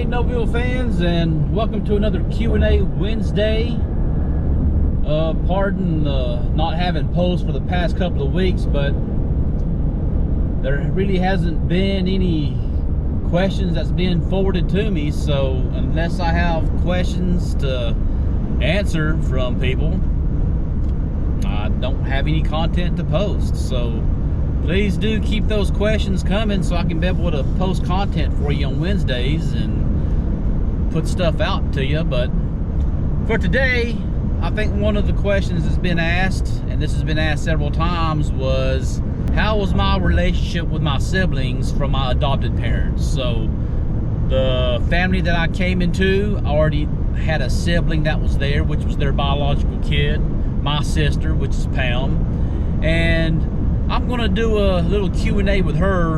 Noville fans, and welcome to another Q&A Wednesday. Pardon not having posts for the past couple of weeks, but there really hasn't been any questions that's been forwarded to me, so unless I have questions to answer from people, I don't have any content to post. So please do keep those questions coming so I can be able to post content for you on Wednesdays and put stuff out to you. But for today, I think one of the questions that's been asked, and this has been asked several times, was how was my relationship with my siblings from my adopted parents? So the family that I came into already had a sibling that was there, which was their biological kid, my sister, which is Pam, and I'm going to do a little Q&A with her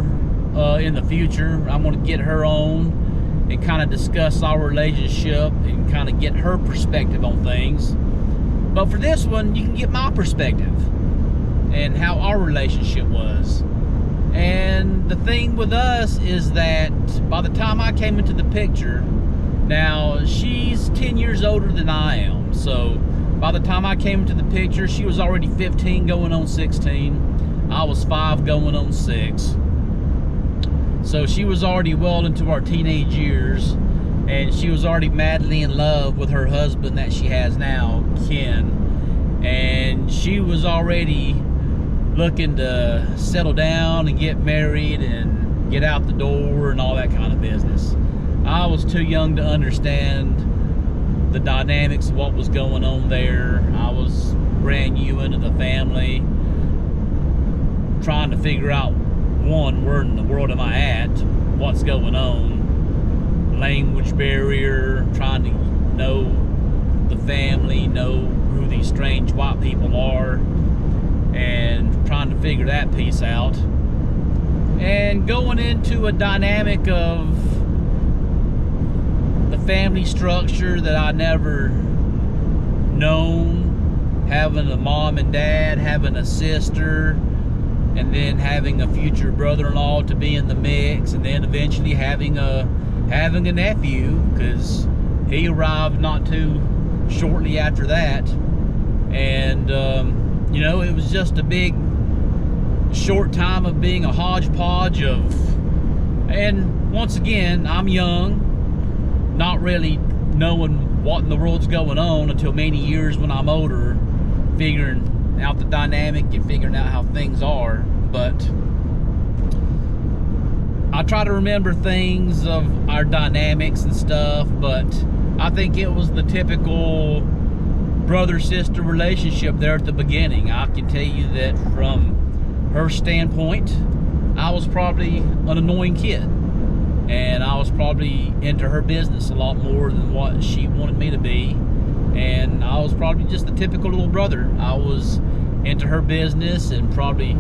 in the future. I'm going to get her on and kind of discuss our relationship and kind of get her perspective on things. But for this one, you can get my perspective and how our relationship was. And the thing with us is that by the time I came into the picture, now she's 10 years older than I am. So by the time I came into the picture, she was already 15 going on 16. I was 5 going on 6. So she was already well into our teenage years, and she was already madly in love with her husband that she has now, Ken. And she was already looking to settle down and get married and get out the door and all that kind of business. I was too young to understand the dynamics of what was going on there. I was brand new into the family, trying to figure out, one, where in the world am I at, what's going on, language barrier, trying to know the family, know who these strange white people are, and trying to figure that piece out, and going into a dynamic of the family structure that I never known, having a mom and dad, having a sister, and then having a future brother-in-law to be in the mix, and then eventually having a nephew, because he arrived not too shortly after that. And you know, it was just a big short time of being a hodgepodge of, and once again, I'm young, not really knowing what in the world's going on until many years when I'm older, figuring out the dynamic and figuring out how things are. But I try to remember things of our dynamics and stuff, but I think it was the typical brother-sister relationship there at the beginning. I can tell you that from her standpoint, I was probably an annoying kid, and I was probably into her business a lot more than what she wanted me to be. And I was probably just the typical little brother. I was into her business and probably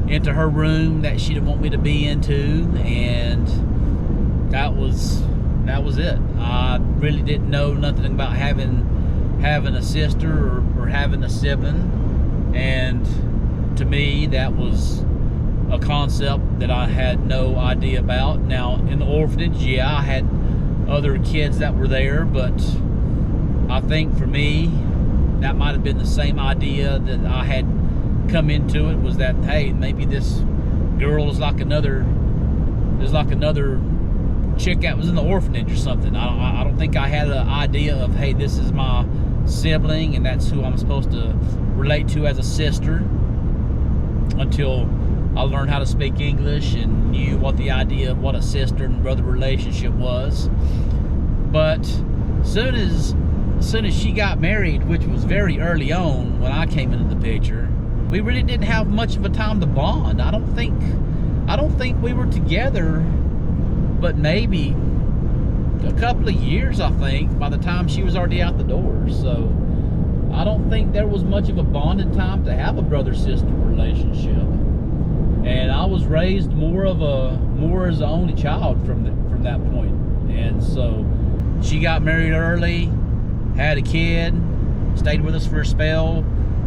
into her room that she didn't want me to be into, and that was it. I really didn't know nothing about having a sister or having a sibling, and to me that was a concept that I had no idea about. Now in the orphanage, yeah, I had other kids that were there, but I think for me, that might have been the same idea that I had come into it, was that, hey, maybe this girl is like another chick that was in the orphanage or something. I don't think I had an idea of, hey, this is my sibling and that's who I'm supposed to relate to as a sister, until I learned how to speak English and knew what the idea of what a sister and brother relationship was. But soon as she got married, which was very early on when I came into the picture, we really didn't have much of a time to bond. I don't think we were together, but maybe a couple of years, I think, by the time she was already out the door. So I don't think there was much of a bonding time to have a brother-sister relationship. And I was raised more as the only child from that point. And so she got married early, had a kid, stayed with us for a spell.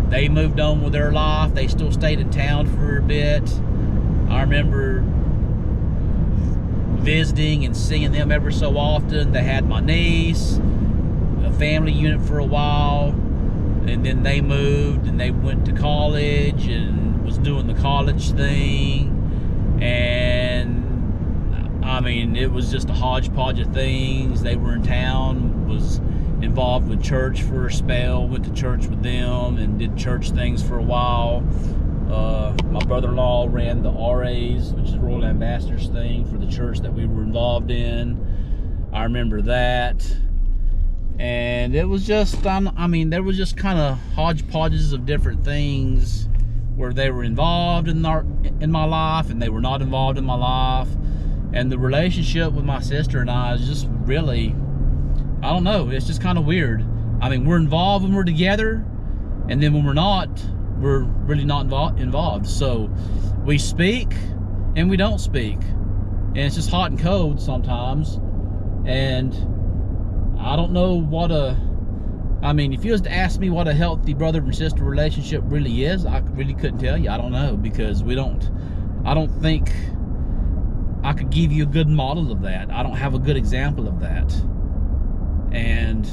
They moved on with their life. They still stayed in town for a bit. I remember visiting and seeing them ever so often. They had my niece, a family unit for a while, and then they moved and they went to college and was doing the college thing. And I mean, it was just a hodgepodge of things. They were in town, was involved with church for a spell, went to church with them and did church things for a while. My brother-in-law ran the RAs, which is Royal Ambassadors thing, for the church that we were involved in. I remember that. And it was just, I mean, there was just kind of hodgepodges of different things where they were involved in my life and they were not involved in my life. And the relationship with my sister and I is just really, I don't know, it's just kind of weird. I mean, we're involved when we're together, and then when we're not, we're really not involved. So we speak and we don't speak. And it's just hot and cold sometimes. And I don't know what I mean, if you was to ask me what a healthy brother and sister relationship really is, I really couldn't tell you. I don't know, because I don't think I could give you a good model of that. I don't have a good example of that. And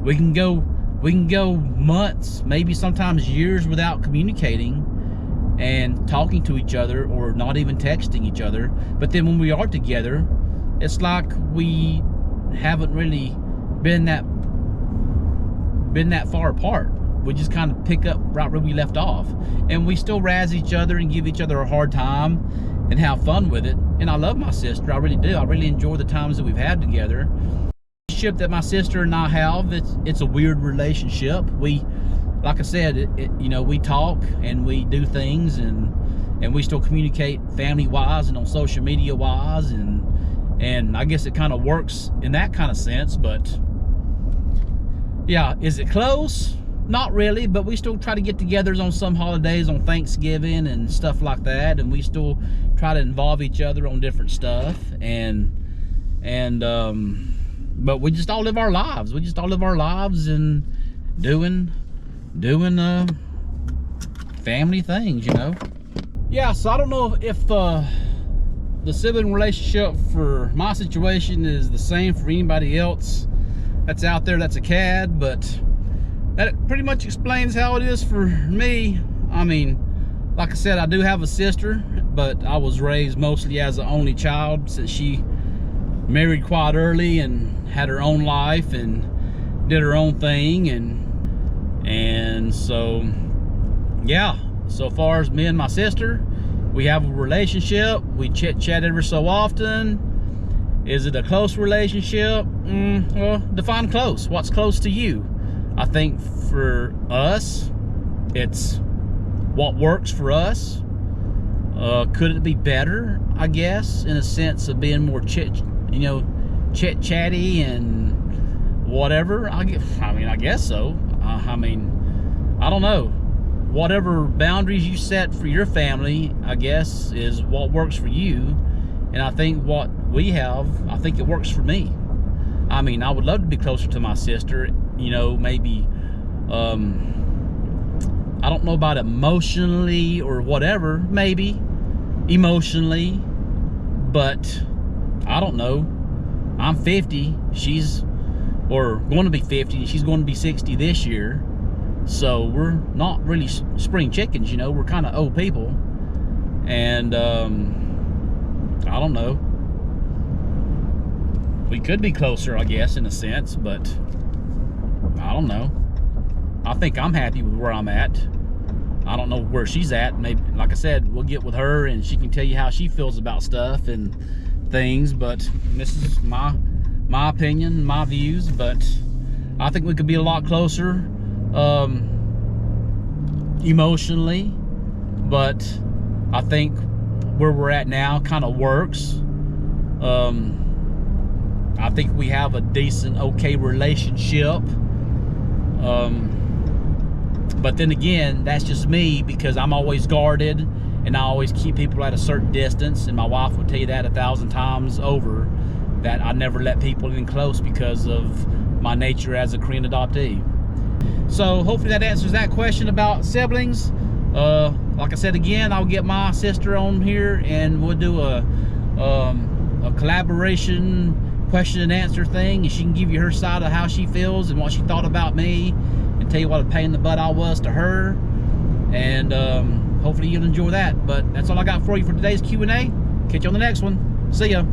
we can go months, maybe sometimes years, without communicating and talking to each other, or not even texting each other. But then when we are together, it's like we haven't really been that far apart. We just kind of pick up right where we left off, and we still razz each other and give each other a hard time and have fun with it. And I love my sister, I really do. I really enjoy the times that we've had together. The relationship that my sister and I have, it's a weird relationship. We, like I said, you know, we talk and we do things, and we still communicate family-wise and on social media-wise, and I guess it kind of works in that kind of sense. But yeah, is it close? Not really, but we still try to get together on some holidays, on Thanksgiving and stuff like that, and we still try to involve each other on different stuff, but we just all live our lives. We just all live our lives and doing family things, you know. Yeah, so I don't know if the sibling relationship for my situation is the same for anybody else that's out there that's a CAD, but that pretty much explains how it is for me. I mean, like I said, I do have a sister, but I was raised mostly as an only child, since she married quite early and had her own life and did her own thing, and so yeah, so far as me and my sister, we have a relationship. We chit-chat every so often. Is it a close relationship? Well, define close. What's close to you? I think for us, it's what works for us. Could it be better? I guess, in a sense of being more chit-chatty and whatever. I guess so. I mean, I don't know. Whatever boundaries you set for your family, I guess, is what works for you. And I think what we have, I think it works for me. I mean, I would love to be closer to my sister, you know, maybe, I don't know about emotionally or whatever, maybe emotionally, but I don't know. I'm 50, or going to be 50, and she's going to be 60 this year. So we're not really spring chickens, you know. We're kind of old people, and I don't know. We could be closer, I guess, in a sense, but I don't know. I think I'm happy with where I'm at. I don't know where she's at. Maybe, like I said, we'll get with her and she can tell you how she feels about stuff and things. But this is my opinion, my views. But I think we could be a lot closer emotionally. But I think where we're at now kind of works. I think we have a decent, okay relationship. But then again, that's just me, because I'm always guarded and I always keep people at a certain distance, and my wife would tell you that 1,000 times over, that I never let people in close because of my nature as a Korean adoptee. So hopefully that answers that question about siblings. Like like I said again, I'll get my sister on here and we'll do a collaboration question and answer thing, and she can give you her side of how she feels and what she thought about me, and tell you what a pain in the butt I was to her. And hopefully you'll enjoy that. But that's all I got for you for today's Q&A. Catch you on the next one. See ya.